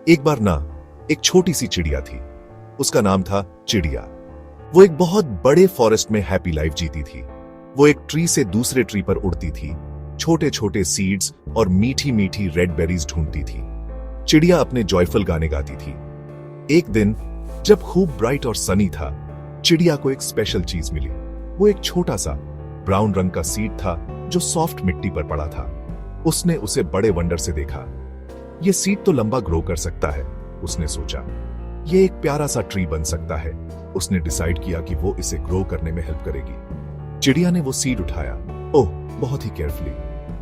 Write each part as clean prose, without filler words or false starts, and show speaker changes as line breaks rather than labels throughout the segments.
एक बार ना एक छोटी सी चिड़िया थी। उसका नाम था चिड़िया। वो एक बहुत बड़े फॉरेस्ट में हैप्पी लाइफ जीती थी। वो एक ट्री से दूसरे ट्री पर उड़ती थी, छोटे छोटे सीड्स और मीठी मीठी रेड बेरीज ढूंढती थी। चिड़िया अपने जॉयफुल गाने गाती थी। एक दिन जब खूब ब्राइट और सनी था, चिड़िया को एक स्पेशल चीज मिली। वो एक छोटा सा ब्राउन रंग का सीड था जो सॉफ्ट मिट्टी पर पड़ा था। उसने उसे बड़े वंडर से देखा। ये सीड तो लंबा ग्रो कर सकता है, उसने सोचा। ये एक प्यारा सा ट्री बन सकता है। उसने डिसाइड किया कि वो इसे ग्रो करने में हेल्प करेगी। चिड़िया ने वो सीड उठाया, ओह बहुत ही केयरफुली।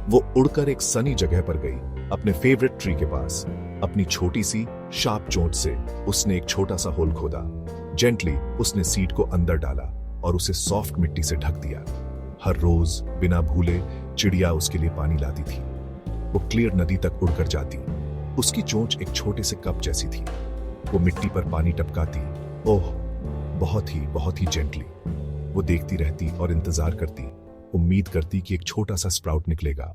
वो उड़कर एक सनी जगह पर गई, अपने फेवरेट ट्री के पास। अपनी छोटी सी शार्प चोंच से उसने एक छोटा सा होल खोदा। जेंटली उसने सीड को अंदर डाला और उसे सॉफ्ट मिट्टी से ढक दिया। हर रोज बिना भूले चिड़िया उसके लिए पानी लाती थी। वो क्लियर नदी तक उड़कर जाती। उसकी चोंच एक छोटे से कप जैसी थी। वो मिट्टी पर पानी टपकाती, ओह बहुत ही जेंटली। वो देखती रहती और इंतजार करती, उम्मीद करती कि एक छोटा सा स्प्राउट निकलेगा।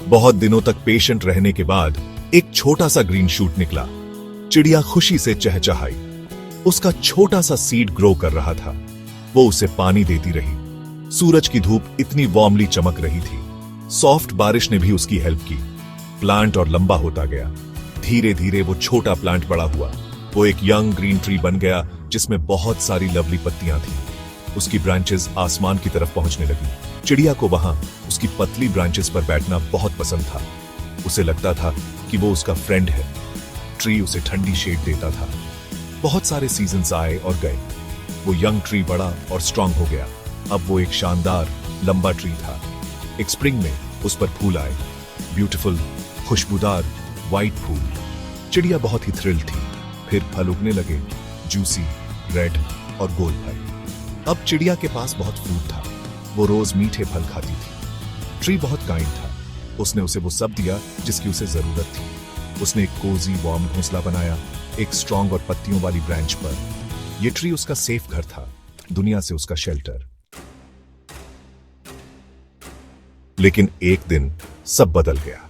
बहुत दिनों तक पेशेंट रहने के बाद एक छोटा सा ग्रीन शूट निकला। चिड़िया खुशी से चहचहाई। उसका छोटा सा सीड ग्रो कर रहा था। वो उसे पानी देती रही। सूरज की धूप इतनी वार्मली चमक रही थी। सॉफ्ट बारिश ने भी उसकी हेल्प की। प्लांट और लंबा होता गया। धीरे धीरे वो छोटा प्लांट बड़ा हुआ। वो एक यंग ग्रीन ट्री बन गया जिसमें बहुत सारी लवली पत्तियां थी। उसकी ब्रांचेस आसमान की तरफ पहुंचने लगी। चिड़िया को वहां उसकी पतली ब्रांचेस पर बैठना बहुत पसंद था। उसे लगता था कि वो उसका फ्रेंड है। ट्री उसे ठंडी शेड देता था। बहुत सारे सीजन्स आए और गए। वो यंग ट्री बड़ा और स्ट्रांग हो गया। अब वो एक शानदार लंबा ट्री था। एक स्प्रिंग में उस पर फूल आए, ब्यूटीफुल खुशबूदार व्हाइट फूल। चिड़िया बहुत ही थ्रिल थी। फिर फल उगने लगे, जूसी, रेड और गोल्ड फल। अब चिड़िया के पास बहुत फूड था। वो रोज मीठे फल खाती थी। ट्री बहुत काइंड था। उसने उसे वो सब दिया जिसकी उसे जरूरत थी। उसने एक कोजी वार्म घोंसला बनाया, एक स्ट्रांग और पत्तियों वाली ब्रांच पर। यह ट्री उसका सेफ घर था, दुनिया से उसका शेल्टर। लेकिन एक दिन सब बदल गया।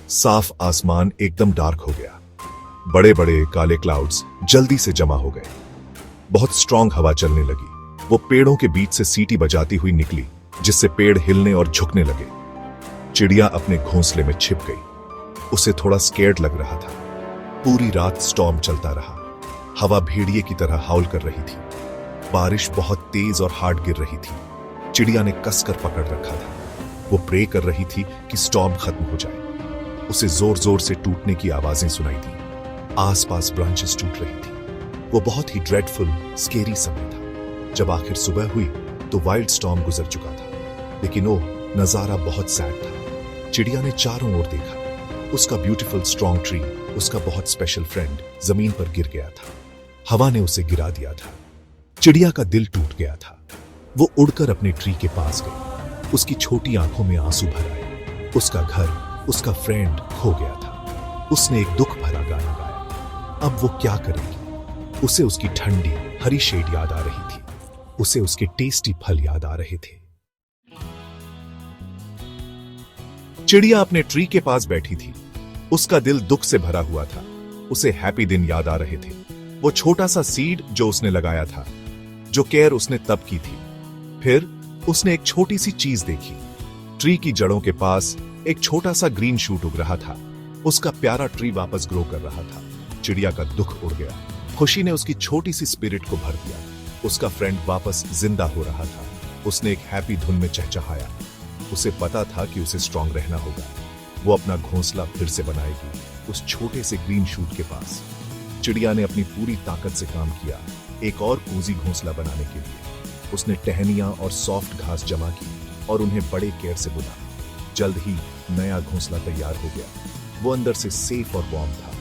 साफ आसमान एकदम डार्क हो गया। बड़े बड़े काले क्लाउड्स जल्दी से जमा हो गए। बहुत स्ट्रांग हवा चलने लगी। वो पेड़ों के बीच से सीटी बजाती हुई निकली, जिससे पेड़ हिलने और झुकने लगे। चिड़िया अपने घोंसले में छिप गई। उसे थोड़ा स्केर्ड लग रहा था। पूरी रात स्टॉर्म चलता रहा। हवा भेड़िए की तरह हाउल कर रही थी। बारिश बहुत तेज और हार्ड गिर रही थी। चिड़िया ने कसकर पकड़ रखा था। वो प्रे कर रही थी कि स्टॉर्म खत्म हो जाए। उसे जोर जोर से टूटने की आवाजें सुनाई दी। आसपास ब्रांचेस टूट रही थी। वो बहुत ही ड्रेडफुल, स्केरी समय था। जब आखिर सुबह हुई तो वाइल्ड स्टॉर्म गुजर चुका था। लेकिन वो नजारा बहुत सैड था। चिड़िया ने चारों ओर देखा। उसका ब्यूटीफुल स्ट्रॉन्ग ट्री, उसका बहुत स्पेशल फ्रेंड, जमीन पर गिर गया था। हवा ने उसे गिरा दिया था। चिड़िया का दिल टूट गया था। वो उड़कर अपने ट्री के पास गई। उसकी छोटी आंखों में आंसू भर आए। उसका घर, उसका फ्रेंड खो गया था। उसने एक दुख भरा गाना गाया। अब वो क्या करेगी? उसे उसकी ठंडी हरी शेड याद आ रही थी। उसे उसके टेस्टी फल याद आ रहे थे। चिड़िया अपने ट्री के पास बैठी थी। उसका दिल दुख से भरा हुआ था। उसे हैप्पी दिन याद आ रहे थे। वो छोटा सा सीड जो उसने लगाया था, जो केयर उसने तब की थी। फिर उसने एक छोटी सी चीज देखी। ट्री की जड़ों के पास एक छोटा सा ग्रीन शूट उग रहा था। उसका प्यारा ट्री वापस ग्रो कर रहा था। चिड़िया का दुख उड़ गया। खुशी ने उसकी छोटी सी स्पिरिट को भर दिया। उसका फ्रेंड वापस जिंदा हो रहा था। उसने एक हैप्पी धुन में चहचहाया। उसे पता था कि उसे स्ट्रांग रहना होगा। वो अपना घोंसला फिर से बनाएगी, उस छोटे से ग्रीन शूट के पास। चिड़िया ने अपनी पूरी ताकत से काम किया, एक और कोजी घोंसला बनाने के लिए। उसने टहनियां और सॉफ्ट घास जमा की और उन्हें बड़े केयर से बुना। जल्द ही नया घोंसला तैयार हो गया। वो अंदर से सेफ और वार्म था।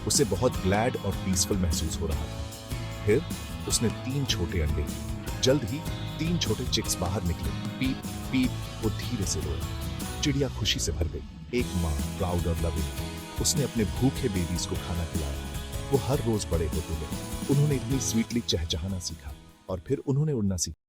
उसे बहुत ग्लैड और पीसफुल महसूस हो रहा था। फिर उसने 3 छोटे अंडे दिए। जल्द ही 3 छोटे चिक्स बाहर निकले। पीप पीप वो धीरे से रोए। चिड़िया खुशी से भर गई। एक माँ, प्राउड और लविंग, उसने अपने भूखे बेबीज को खाना खिलाया। वो हर रोज बड़े होते गए। उन्होंने इतनी स्वीटली चहचहाना सीखा और फिर उन्होंने उड़ना सीखा।